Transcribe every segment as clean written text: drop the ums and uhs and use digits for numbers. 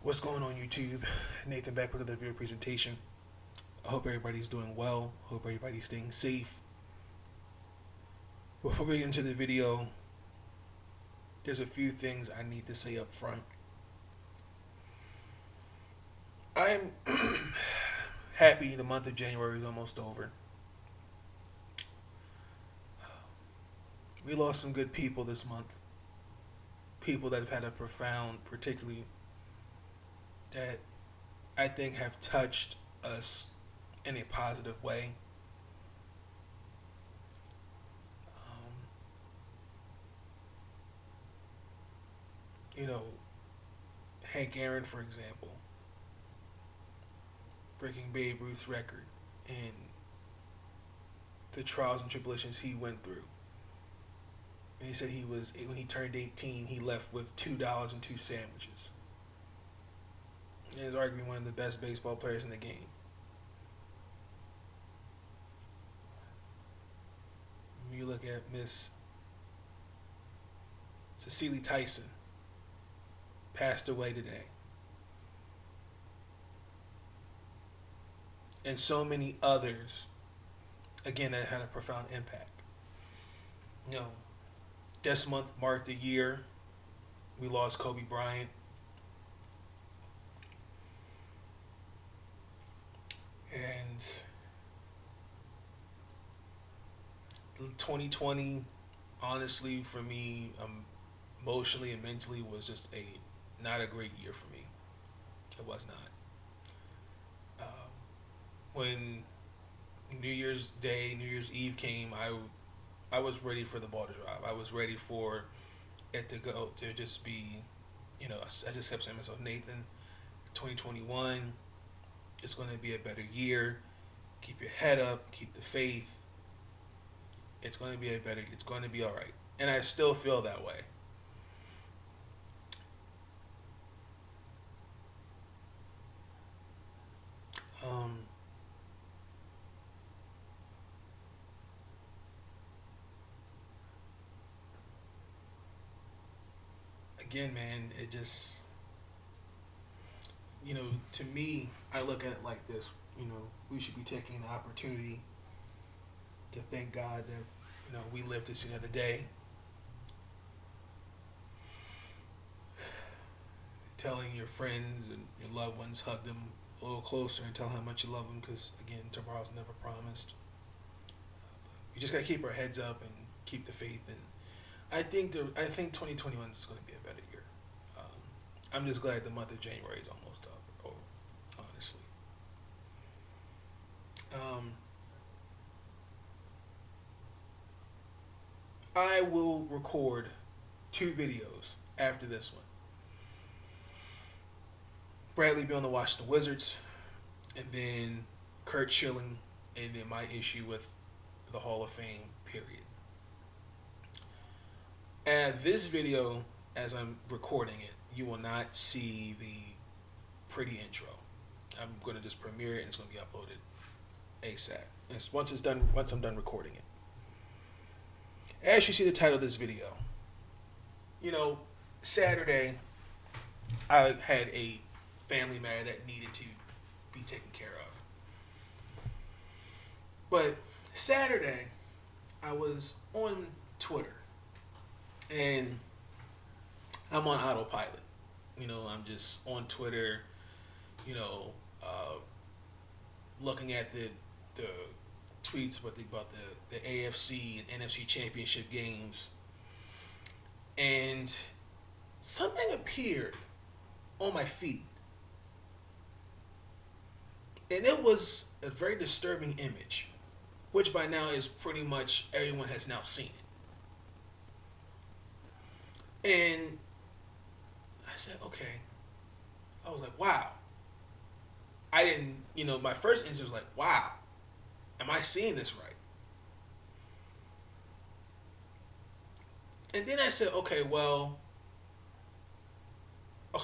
What's going on, YouTube? Nathan back with another video presentation. I hope everybody's doing well. Hope everybody's staying safe. Before we get into the video, there's a few things I need to say up front. I'm happy the month of January is almost over. We lost some good people this month. People that have had a profound, particularly that I think have touched us in a positive way. You know, Hank Aaron, for example, breaking Babe Ruth's record and the trials and tribulations he went through. And he said when he turned 18, he left with $2 and 2 sandwiches. And he's arguably one of the best baseball players in the game. When you look at Miss Cecily Tyson, passed away today. And so many others, again, that had a profound impact. You know, this month marked the year we lost Kobe Bryant. And 2020, honestly, for me, emotionally and mentally, was just not a great year for me. It was not. When New Year's Day, New Year's Eve came, I was ready for the ball to drop. I was ready for it to just be, I just kept saying to myself, Nathan, 2021, it's going to be a better year. Keep your head up, keep the faith. It's going to be all right. And I still feel that way. Again, man, it just, to me, I look at it like this. We should be taking the opportunity to thank God that, we lived to see another day. Telling your friends and your loved ones, hug them a little closer and tell how much you love them, because, again, tomorrow's never promised. We just got to keep our heads up and keep the faith. And I think 2021 is going to be a better year. I'm just glad the month of January is almost up, honestly. I will record 2 videos after this one. Bradley be on the Washington Wizards, and then Kurt Schilling, and then my issue with the Hall of Fame, period. And this video, as I'm recording it, you will not see the pretty intro. I'm going to just premiere it, and it's going to be uploaded ASAP. Once I'm done recording it. As you see the title of this video, Saturday, I had a family matter that needed to be taken care of. But Saturday, I was on Twitter, and I'm on autopilot. I'm just on Twitter, looking at the tweets about the AFC and NFC championship games, and something appeared on my feed, and it was a very disturbing image, which by now is pretty much everyone has now seen it. And I said, okay. I was like, wow. I didn't, my first instinct was like, wow, am I seeing this right? And then I said, okay,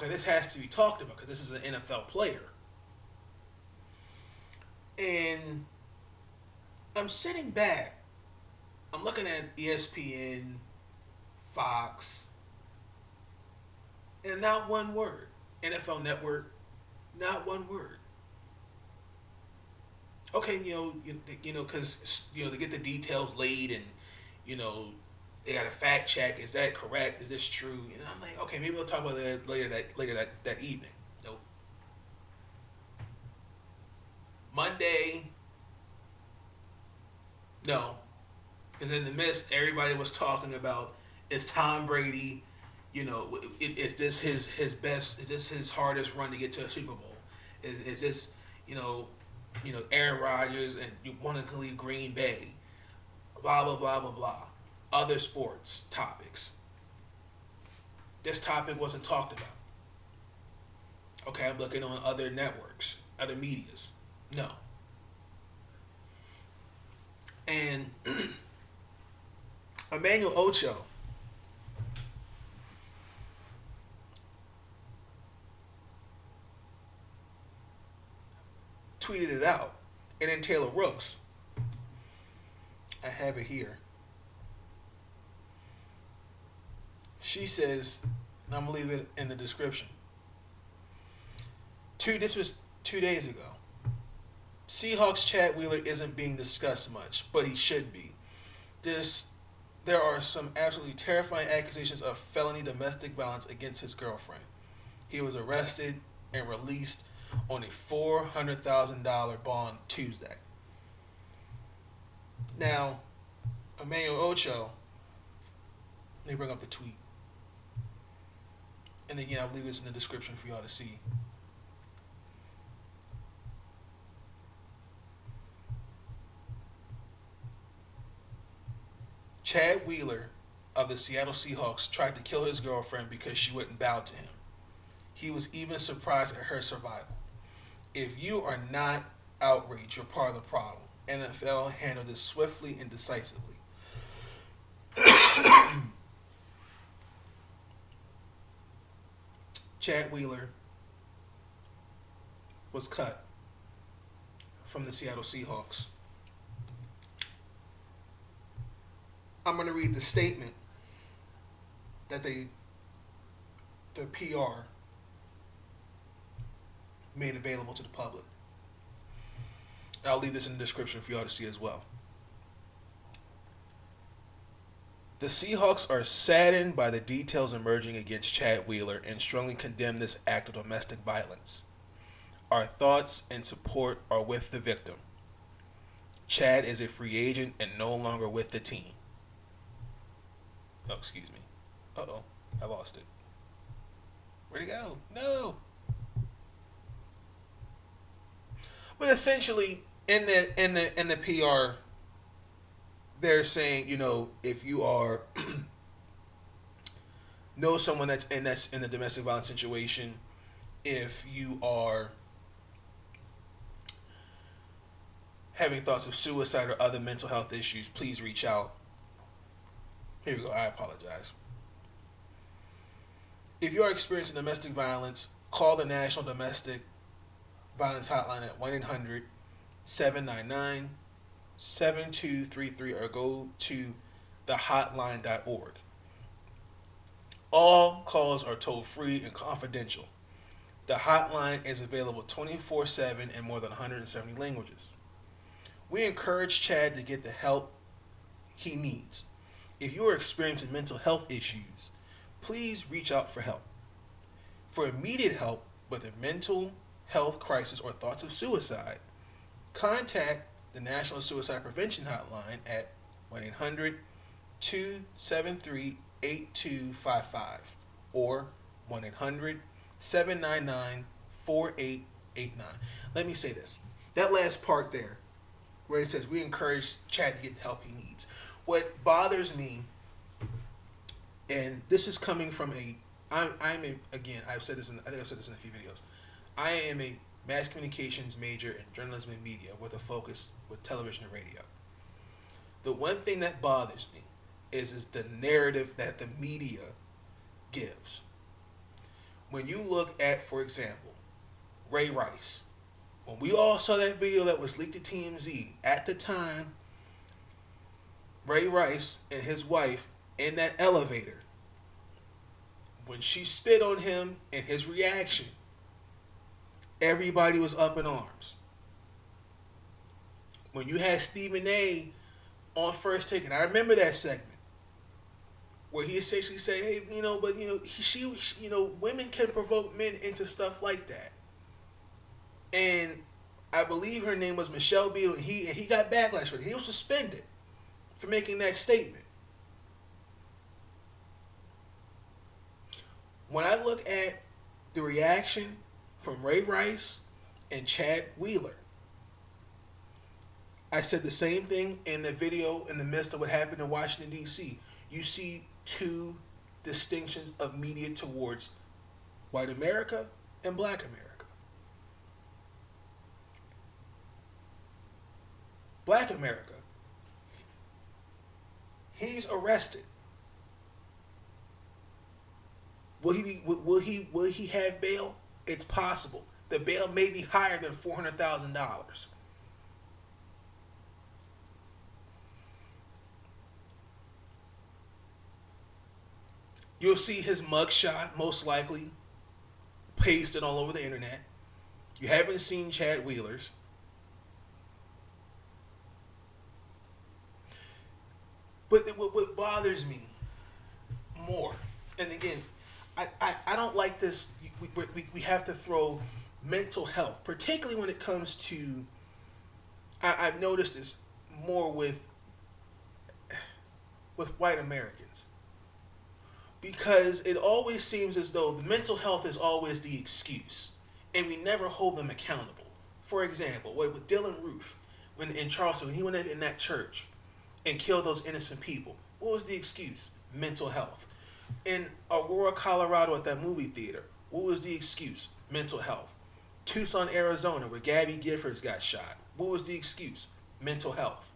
this has to be talked about because this is an NFL player. And I'm sitting back, I'm looking at ESPN, Fox, and not one word. NFL Network, not one word. Okay, because they get the details laid, and you know, they got to fact check. Is that correct? Is this true? And I'm like, okay, maybe we'll talk about that later. That evening. Nope. Monday, no, because in the midst, everybody was talking about, is Tom Brady, is this his best? Is this his hardest run to get to a Super Bowl? Is this you know Aaron Rodgers and you want to leave Green Bay? Blah blah blah blah blah. Other sports topics. This topic wasn't talked about. Okay, I'm looking on other networks, other medias. No. And Emmanuel Ocho tweeted it out. And then Taylor Rooks, I have it here. She says, and I'm gonna leave it in the description. This was 2 days ago. Seahawks Chad Wheeler isn't being discussed much, but he should be. There are some absolutely terrifying accusations of felony domestic violence against his girlfriend. He was arrested and released on a $400,000 bond Tuesday. Now, Emmanuel Ocho, let me bring up the tweet. And again, I'll leave this in the description for y'all to see. Chad Wheeler of the Seattle Seahawks tried to kill his girlfriend because she wouldn't bow to him. He was even surprised at her survival. If you are not outraged, you're part of the problem. NFL handled this swiftly and decisively. Chad Wheeler was cut from the Seattle Seahawks. I'm going to read the statement that the PR made available to the public. I'll leave this in the description for y'all to see as well. The Seahawks are saddened by the details emerging against Chad Wheeler and strongly condemn this act of domestic violence. Our thoughts and support are with the victim. Chad is a free agent and no longer with the team. Oh, excuse me. Uh-oh, I lost it. Where'd it go? No. But essentially, in the PR, they're saying, if you are know someone that's in a domestic violence situation, if you are having thoughts of suicide or other mental health issues, please reach out. Here we go. I apologize. If you are experiencing domestic violence, call the National Domestic Violence Hotline at 1-800-799-7233 or go to thehotline.org. All calls are toll free and confidential. The hotline is available 24/7 in more than 170 languages. We encourage Chad to get the help he needs. If you are experiencing mental health issues, please reach out for help. For immediate help with a mental health crisis or thoughts of suicide, contact the National Suicide Prevention Hotline at 1-800-273-8255 or 1-800-799-4889. Let me say this. That last part there, where it says we encourage Chad to get the help he needs. What bothers me, and this is coming from I've said this I think I've said this in a few videos. I am a mass communications major in journalism and media with a focus with television and radio. The one thing that bothers me is the narrative that the media gives. When you look at, for example, Ray Rice, when we all saw that video that was leaked to TMZ, at the time, Ray Rice and his wife in that elevator when she spit on him and his reaction, everybody was up in arms. When you had Stephen A. on First Take, and I remember that segment where he essentially said, "Hey, but women can provoke men into stuff like that." And I believe her name was Michelle Beadle. He got backlash for it. He was suspended for making that statement. When I look at the reaction from Ray Rice and Chad Wheeler, I said the same thing in the video in the midst of what happened in Washington, D.C. You see two distinctions of media towards white America and black America. Black America, he's arrested. Will he have bail? It's possible. The bail may be higher than $400,000. You'll see his mugshot, most likely, pasted all over the internet. You haven't seen Chad Wheeler's. But what bothers me more, and again, I don't like this. We have to throw mental health, particularly when it comes to. I've noticed this more with white Americans, because it always seems as though the mental health is always the excuse, and we never hold them accountable. For example, with Dylan Roof, when in Charleston, when he went in that church and killed those innocent people, what was the excuse? Mental health. In Aurora, Colorado, at that movie theater, what was the excuse? Mental health. Tucson, Arizona, where Gabby Giffords got shot, what was the excuse? Mental health.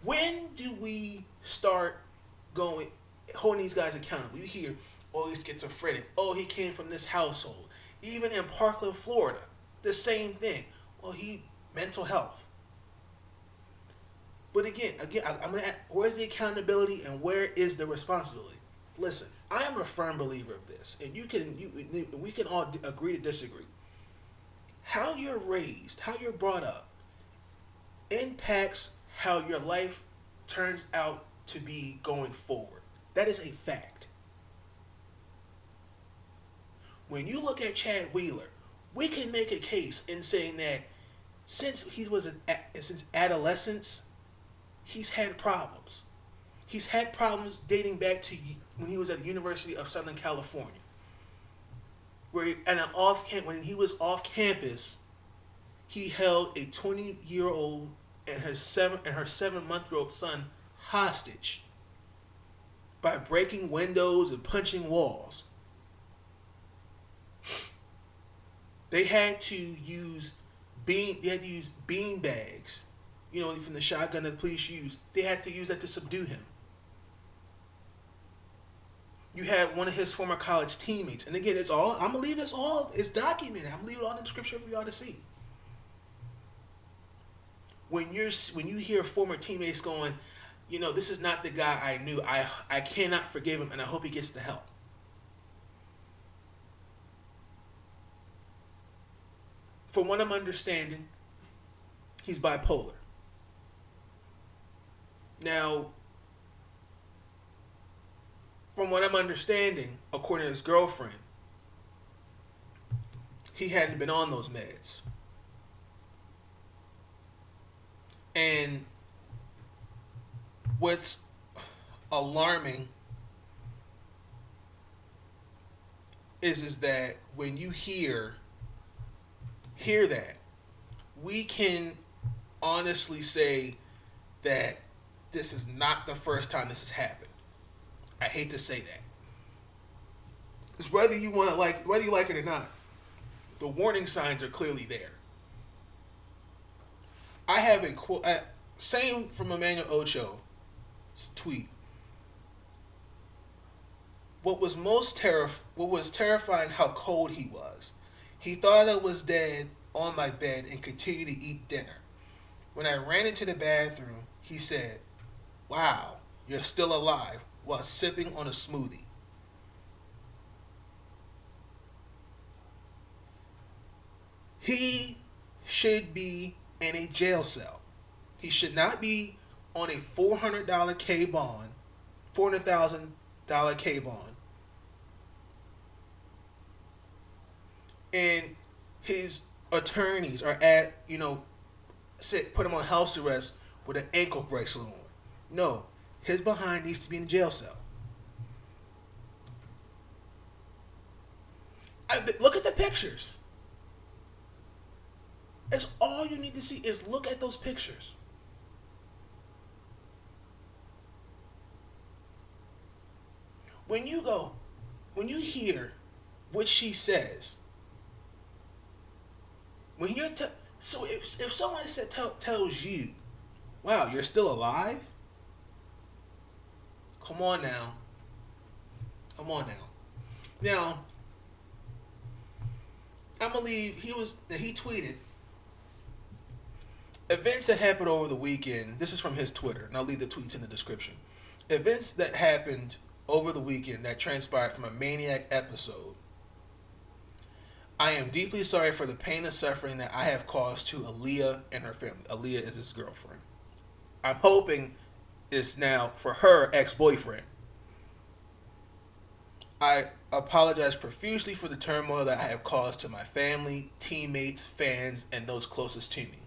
When do we start holding these guys accountable? You hear, oh, he's schizophrenic. Oh, he came from this household. Even in Parkland, Florida, the same thing. Well, mental health. But again, I'm gonna ask, where's the accountability and where is the responsibility? Listen, I am a firm believer of this, and we can all agree to disagree. How you're raised, how you're brought up, impacts how your life turns out to be going forward. That is a fact. When you look at Chad Wheeler, we can make a case in saying that since since adolescence, he's had problems. He's had problems dating back to when he was at the University of Southern California, where when he was off campus, he held a 20-year-old and her 7-month-old son hostage by breaking windows and punching walls. They had to use bean bags, from the shotgun that the police used. They had to use that to subdue him. You had one of his former college teammates, and again, I'm gonna leave this all. It's documented. I'm gonna leave it all in the description for y'all to see. When you hear former teammates going, this is not the guy I knew. I cannot forgive him, and I hope he gets the help. From what I'm understanding, he's bipolar. Now, from what I'm understanding, according to his girlfriend, he hadn't been on those meds. And what's alarming is that when you hear that, we can honestly say that this is not the first time this has happened. I hate to say that. Because whether you like it or not, the warning signs are clearly there. I have a quote, same from Emmanuel Ocho's tweet. What was terrifying how cold he was. He thought I was dead on my bed and continued to eat dinner. When I ran into the bathroom, he said, "Wow, You're still alive while sipping on a smoothie. He should be in a jail cell. He should not be on a $400 K bond, $400,000 K bond, and his attorneys are put him on house arrest with an ankle bracelet on. No, his behind needs to be in a jail cell. Look at the pictures. That's all you need to see is look at those pictures. When you go, when you hear what she says, when you're so if someone tells you, "Wow, you're still alive," come on now, come on now. Now, I believe he tweeted events that happened over the weekend. This is from his Twitter, and I'll leave the tweets in the description. Events that happened over the weekend that transpired from a maniac episode. I am deeply sorry for the pain and suffering that I have caused to Aaliyah and her family. Aaliyah is his girlfriend. I'm hoping it's now for her ex-boyfriend. I apologize profusely for the turmoil that I have caused to my family, teammates, fans, and those closest to me.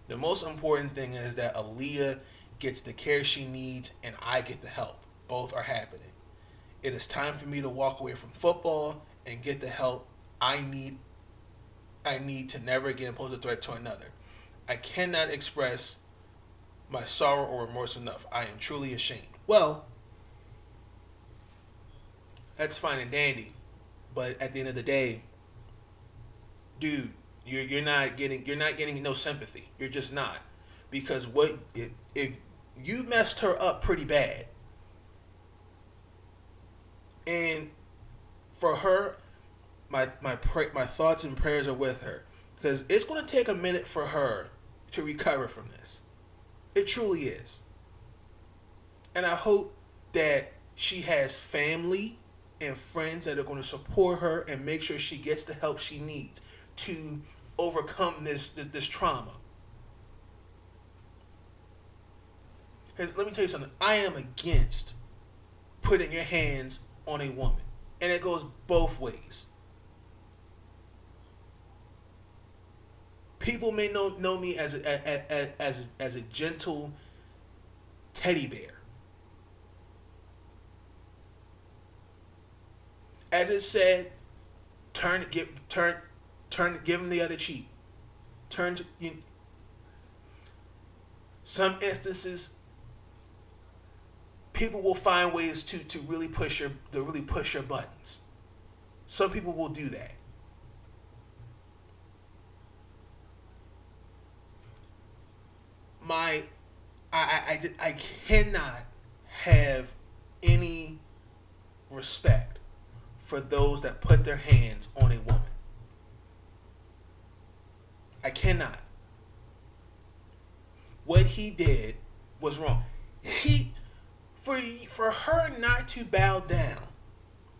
The most important thing is that Aaliyah gets the care she needs and I get the help. Both are happening. It is time for me to walk away from football and get the help I need to never again pose a threat to another. I cannot express my sorrow or remorse enough. I am truly ashamed. Well, that's fine and dandy, but at the end of the day, dude, you're not getting no sympathy. You're just not, because if you messed her up pretty bad, and for her, my thoughts and prayers are with her, because it's going to take a minute for her to recover from this. It truly is, and I hope that she has family and friends that are going to support her and make sure she gets the help she needs to overcome this trauma. Because let me tell you something. I am against putting your hands on a woman, and it goes both ways. People may know me as a gentle teddy bear. As it said, give him the other cheek. Some instances, people will find ways to really push your buttons. Some people will do that. I cannot have any respect for those that put their hands on a woman. I cannot. What he did was wrong. For her not to bow down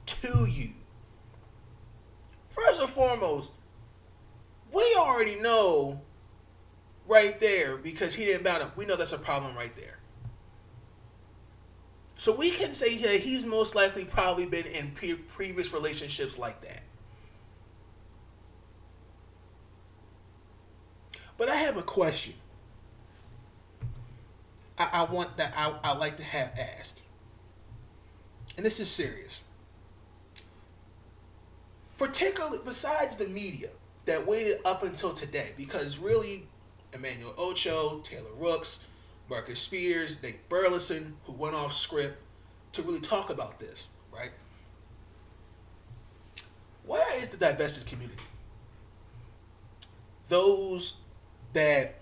to you. First and foremost, we already know right there, because he didn't bow down. We know that's a problem right there. So we can say that he's most likely probably been in previous relationships like that. But I have a question. I like to have asked, and this is serious. Particularly besides the media that waited up until today, because really, Emmanuel Ocho, Taylor Rooks, Marcus Spears, Nate Burleson, who went off script to really talk about this, right? Where is the divested community? Those that,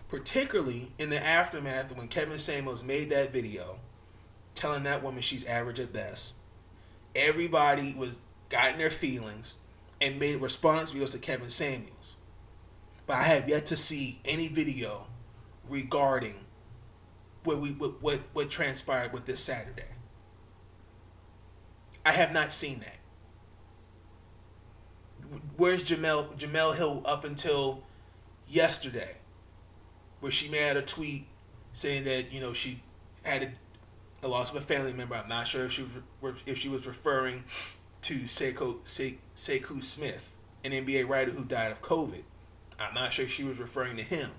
particularly in the aftermath when Kevin Samuels made that video telling that woman she's average at best, everybody got in their feelings and made response videos to Kevin Samuels. But I have yet to see any video regarding what transpired with this Saturday. I have not seen that. Where's Jamel Hill up until yesterday, where she made a tweet saying that she had a loss of a family member. I'm not sure if she was referring to Sekou Smith, an NBA writer who died of COVID. I'm not sure if she was referring to him.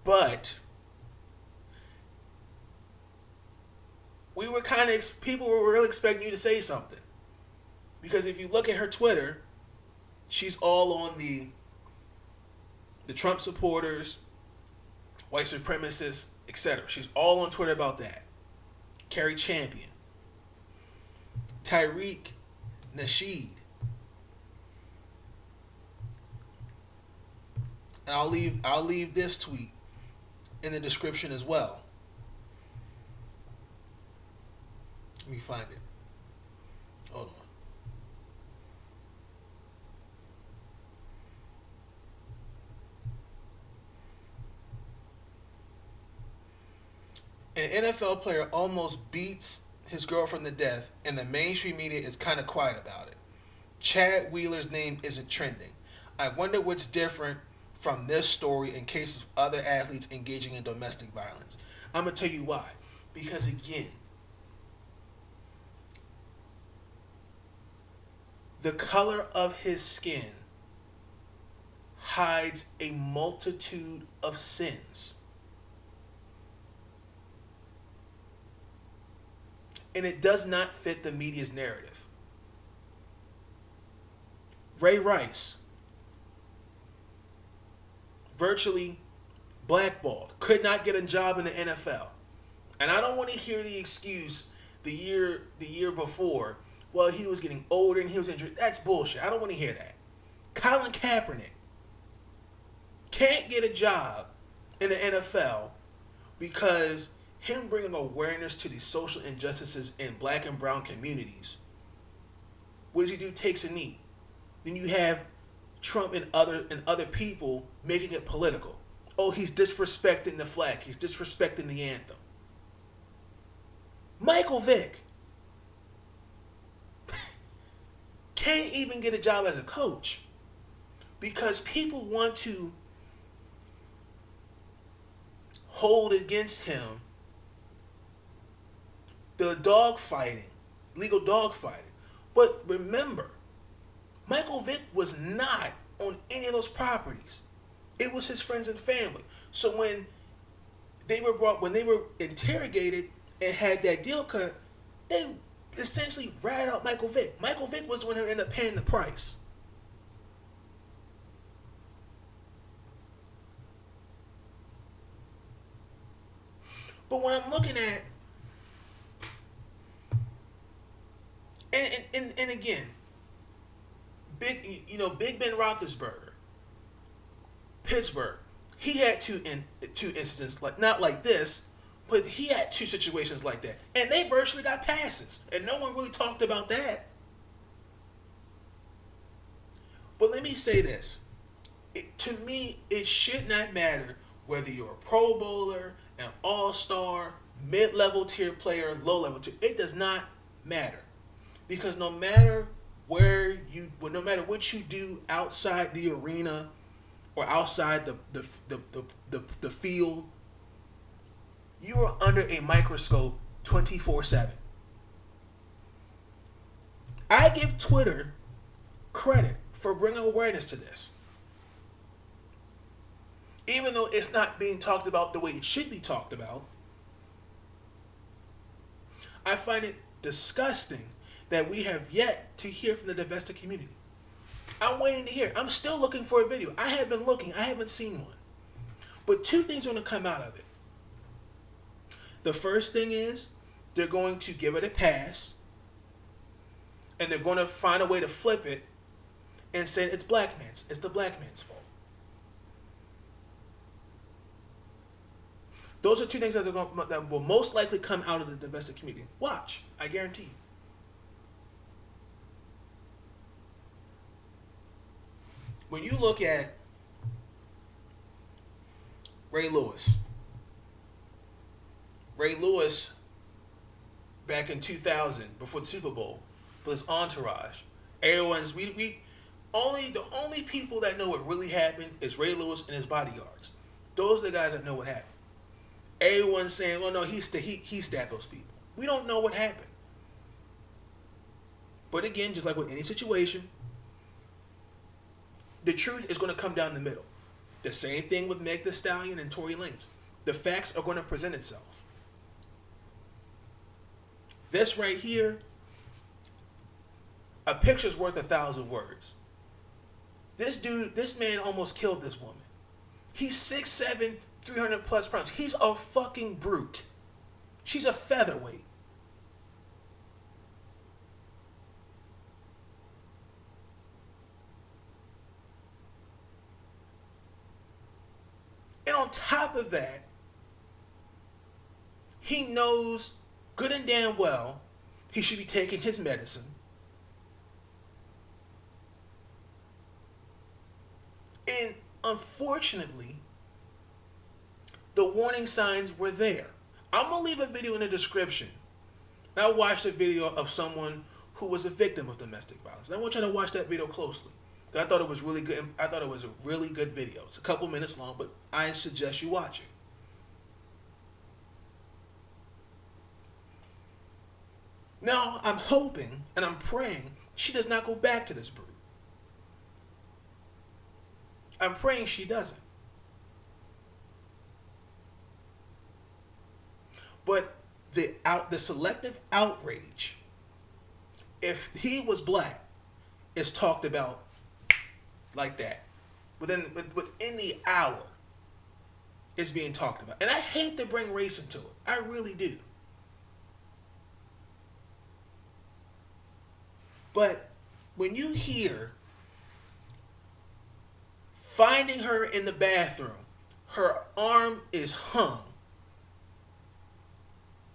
But people were really expecting you to say something. Because if you look at her Twitter, she's all on the Trump supporters, white supremacists, etc. She's all on Twitter about that. Carrie Champion, Tyreek Nasheed. And I'll leave this tweet in the description as well. Let me find it. Hold on. An NFL player almost beats his girlfriend to death, and the mainstream media is kind of quiet about it. Chad Wheeler's name isn't trending. I wonder what's different from this story in cases of other athletes engaging in domestic violence. I'm going to tell you why. Because again, the color of his skin hides a multitude of sins. And it does not fit the media's narrative. Ray Rice, virtually blackballed, could not get a job in the NFL. And I don't want to hear the excuse the year before, well, he was getting older and he was injured. That's bullshit. I don't want to hear that. Colin Kaepernick can't get a job in the NFL because him bringing awareness to the social injustices in black and brown communities. What does he do? Takes a knee. Then you have Trump and other people making it political. Oh, he's disrespecting the flag. He's disrespecting the anthem. Michael Vick can't even get a job as a coach because people want to hold against him the legal dogfighting. But remember, Michael Vick was not on any of those properties. It was his friends and family. So when they were interrogated and had that deal cut, they essentially ratted out Michael Vick. Michael Vick was the one who ended up paying the price. But when I'm looking at and again, Big Ben Roethlisberger, Pittsburgh, he had two incidents, like not like this, but he had two situations like that, and they virtually got passes, and no one really talked about that. But let me say this: to me, it should not matter whether you're a Pro Bowler, an All-Star, mid-level tier player, low-level tier. It does not matter. Because no matter what you do outside the arena or outside the field, you are under a microscope 24/7. I give Twitter credit for bringing awareness to this. Even though it's not being talked about the way it should be talked about, I find it disgusting that we have yet to hear from the divested community. I'm waiting to hear. I'm still looking for a video. I have been looking. I haven't seen one. But two things are going to come out of it. The first thing is they're going to give it a pass, and they're going to find a way to flip it and say it's the black man's fault. Those are two things that will most likely come out of the divested community. Watch. I guarantee you. When you look at Ray Lewis, Ray Lewis, back in 2000, before the Super Bowl, was Entourage. Everyone's we only the only people that know what really happened is Ray Lewis and his bodyguards. Those are the guys that know what happened. Everyone's saying, "Oh no, he stabbed those people." We don't know what happened. But again, just like with any situation, the truth is going to come down the middle. The same thing with Meg Thee Stallion and Tory Lanez. The facts are going to present itself. This right here, a picture's worth 1,000 words. This man almost killed this woman. He's 6'7", 300 plus pounds. He's a fucking brute. She's a featherweight. And on top of that, he knows good and damn well he should be taking his medicine. And unfortunately, the warning signs were there. I'm going to leave a video in the description. And I watched a video of someone who was a victim of domestic violence. And I want you to watch that video closely. I thought it was really good. I thought it was a really good video. It's a couple minutes long, but I suggest you watch it. Now, I'm hoping and I'm praying she does not go back to this brute. I'm praying she doesn't. But the selective outrage, if he was black, is talked about like that. Within the hour, it's being talked about. And I hate to bring race into it. I really do. But when you hear finding her in the bathroom, her arm is hung.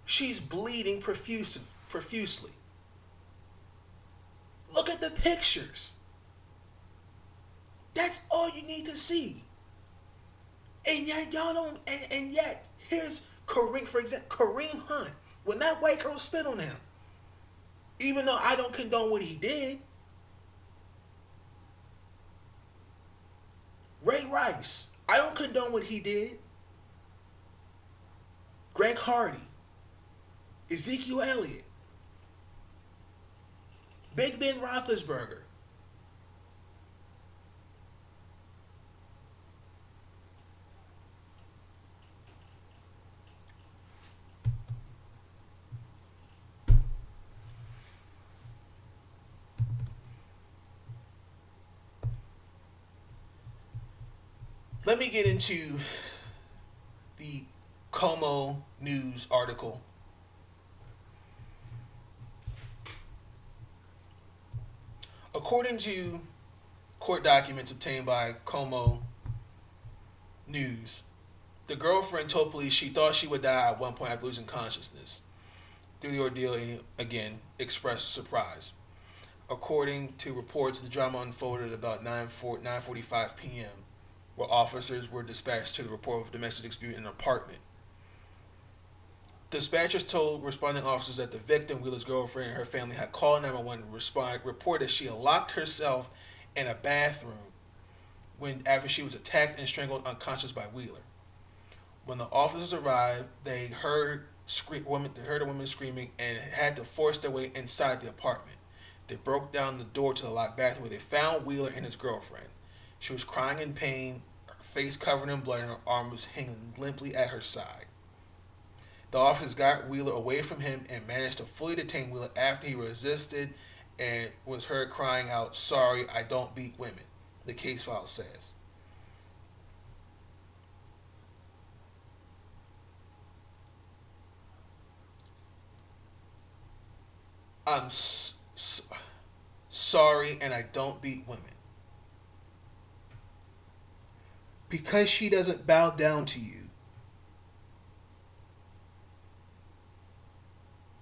She's bleeding profusely. Look at the pictures. That's all you need to see. And yet y'all don't. And yet here's Kareem, for example, Kareem Hunt. When that white girl spit on him, even though I don't condone what he did. Ray Rice, I don't condone what he did. Greg Hardy, Ezekiel Elliott, Big Ben Roethlisberger. Let me get into the Como News article. According to court documents obtained by Como News, the girlfriend told police she thought she would die at one point after losing consciousness. Through the ordeal, and again, expressed surprise. According to reports, the drama unfolded at about 9:45 p.m., where officers were dispatched to the report of domestic dispute in an apartment. Dispatchers told responding officers that the victim, Wheeler's girlfriend, and her family had called 911 and reported she had locked herself in a bathroom after she was attacked and strangled unconscious by Wheeler. When the officers arrived, they heard a woman screaming and had to force their way inside the apartment. They broke down the door to the locked bathroom where they found Wheeler and his girlfriend. She was crying in pain, her face covered in blood, and her arm was hanging limply at her side. The officers got Wheeler away from him and managed to fully detain Wheeler after he resisted and was heard crying out, "Sorry, I don't beat women," the case file says. I'm sorry and I don't beat women. Because she doesn't bow down to you,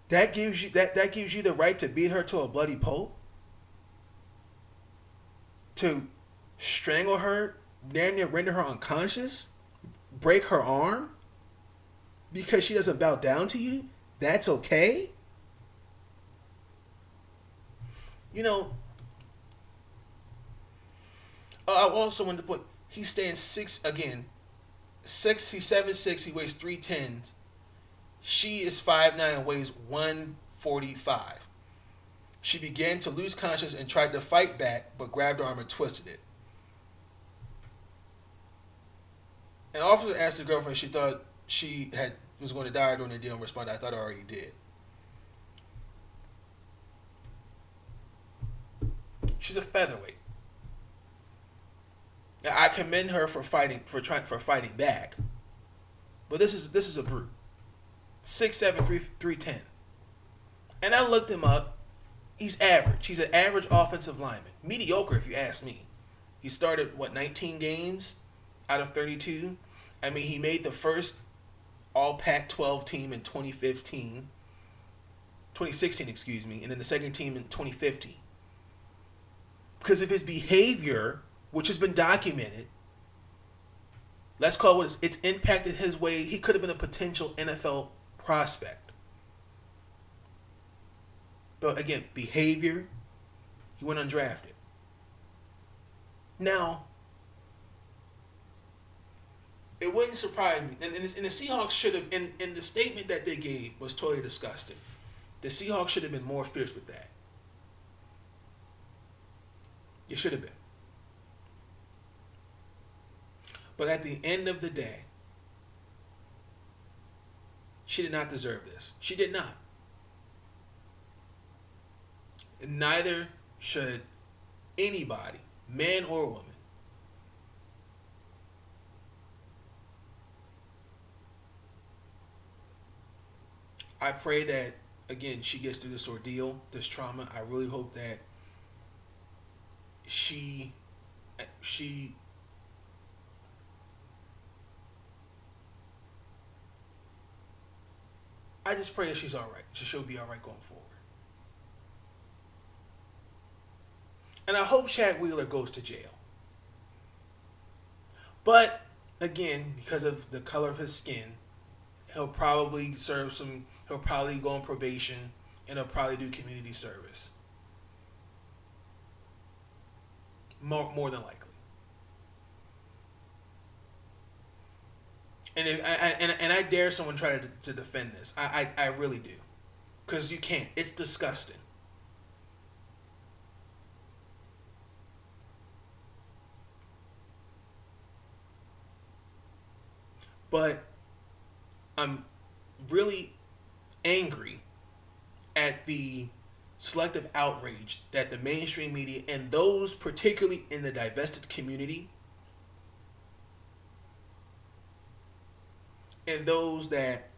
that gives you the right to beat her to a bloody pulp, to strangle her, damn near render her unconscious, break her arm. because she doesn't bow down to you, that's okay? You know, I also want to point, he stands he's 7'6", he weighs 310. She is 5'9" and weighs 145. She began to lose consciousness and tried to fight back, but grabbed her arm and twisted it. An officer asked the girlfriend if she thought she was going to die during the deal and responded, "I thought I already did." She's a featherweight. Now, I commend her for fighting back, but this is a brute. 6'7", 310. And I looked him up. He's average. He's an average offensive lineman. Mediocre, if you ask me. He started, 19 games out of 32? I mean, he made the first All Pac-12 team in 2016, excuse me, and then the second team in 2015. Because of his behavior, which has been documented, let's call it what it's impacted his way. He could have been a potential NFL prospect. But again, behavior, he went undrafted. Now, it wouldn't surprise me. And the Seahawks should have, and the statement that they gave was totally disgusting. The Seahawks should have been more fierce with that. It should have been. But at the end of the day, she did not deserve this. She did not. And neither should anybody, man or woman. I pray that, again, she gets through this ordeal, this trauma. I really hope that she I just pray that she's all right. She'll be all right going forward. And I hope Chad Wheeler goes to jail. But, again, because of the color of his skin, he'll probably go on probation, and he'll probably do community service. More than likely. And I dare someone try to defend this. I really do. Because you can't. It's disgusting. But I'm really angry at the selective outrage that the mainstream media and those particularly in the divested community and those that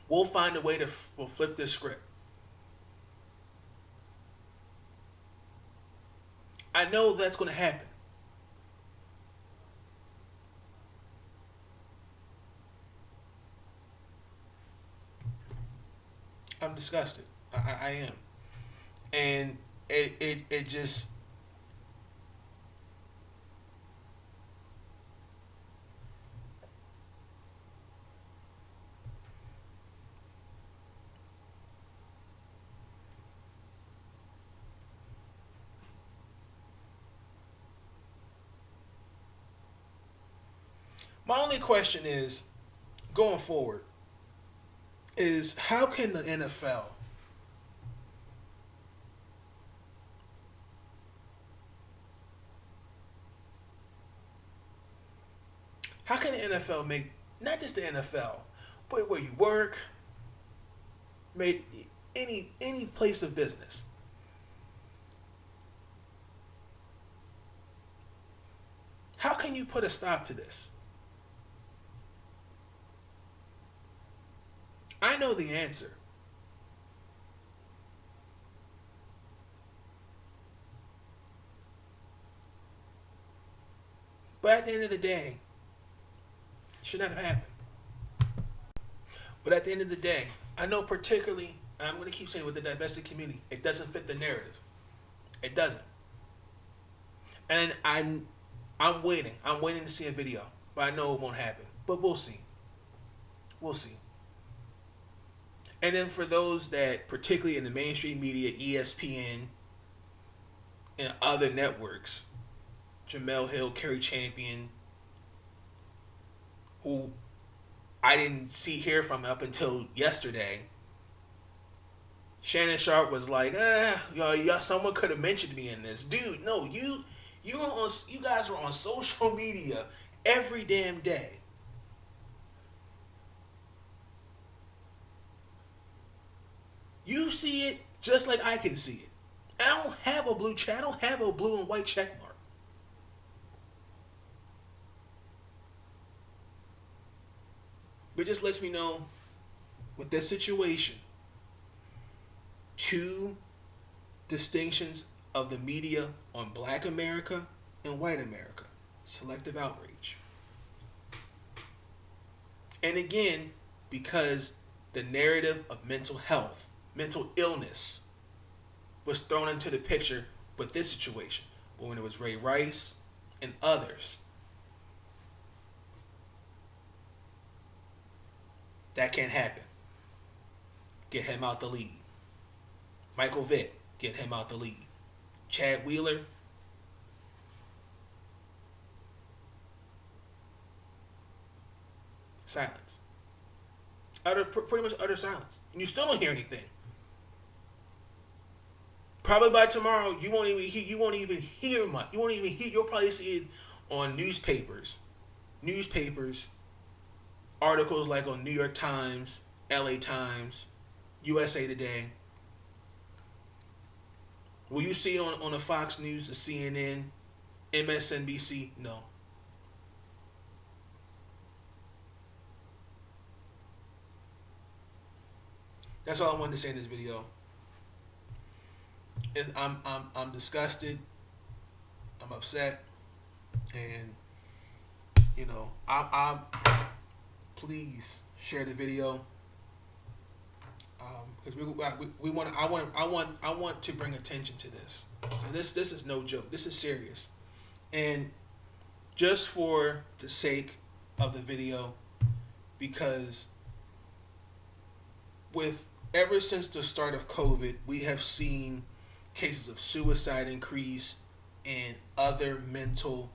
will find a way to will flip this script. I know that's going to happen. I'm disgusted. I am. And it just... My only question is, going forward, is how can the NFL make, not just the NFL, but where you work, made any place of business, how can you put a stop to this? I know the answer. But at the end of the day, it should not have happened. But at the end of the day, I know particularly, and I'm going to keep saying with the divested community, it doesn't fit the narrative. It doesn't. And I'm I'm waiting. I'm waiting to see a video, but I know it won't happen. But we'll see. We'll see. And then for those that, particularly in the mainstream media, ESPN and other networks, Jamel Hill, Kerry Champion, who I didn't hear from up until yesterday. Shannon Sharp was like, y'all, someone could have mentioned me in this, dude. No, you guys were on social media every damn day. You see it just like I can see it. I don't have a blue check. I don't have a blue and white check mark. But it just lets me know with this situation, two distinctions of the media on Black America and white America. Selective outrage. And again, because the narrative of mental health, mental illness, was thrown into the picture with this situation. But when it was Ray Rice and others, that can't happen. Get him out the lead. Michael Vick, get him out the lead. Chad Wheeler, silence. Pretty much utter silence. And you still don't hear anything. Probably by tomorrow, you won't even hear much. You'll probably see it on newspapers, articles like on New York Times, LA Times, USA Today. Will you see it on the Fox News, the CNN, MSNBC? No. That's all I wanted to say in this video. I'm disgusted. I'm upset, and I'm please share the video, because I want to bring attention to this. This is no joke. This is serious, and just for the sake of the video, because ever since the start of COVID, we have seen cases of suicide increase and other mental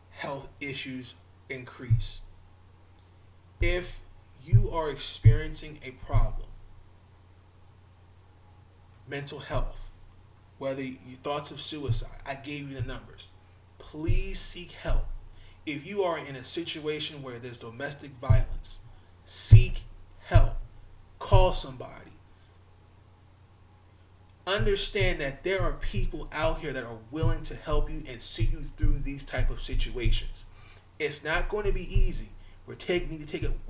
health issues increase. If you are experiencing a problem, mental health, whether you thoughts of suicide, I gave you the numbers. Please seek help. If you are in a situation where there's domestic violence, seek help. Call somebody. Understand that there are people out here that are willing to help you and see you through these type of situations. It's not going to be easy. We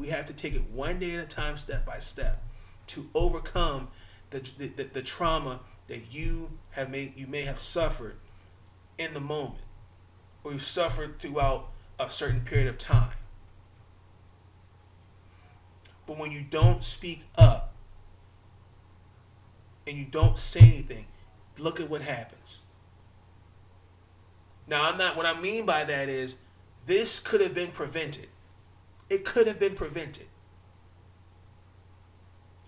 have to take it one day at a time, step by step, to overcome the trauma that you may have suffered in the moment, or you suffered throughout a certain period of time. But when you don't speak up and you don't say anything, look at what happens. Now, what I mean by that is, this could have been prevented. It could have been prevented.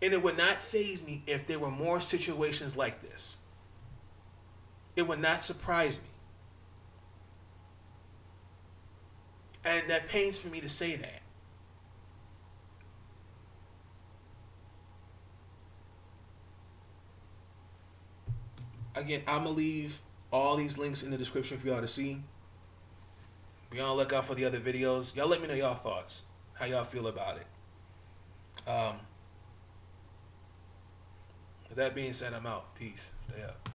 And it would not faze me if there were more situations like this. It would not surprise me. And that pains for me to say that. Again, I'm going to leave all these links in the description for y'all to see. Be on the lookout for the other videos. Y'all let me know y'all thoughts. How y'all feel about it. With that being said, I'm out. Peace. Stay up.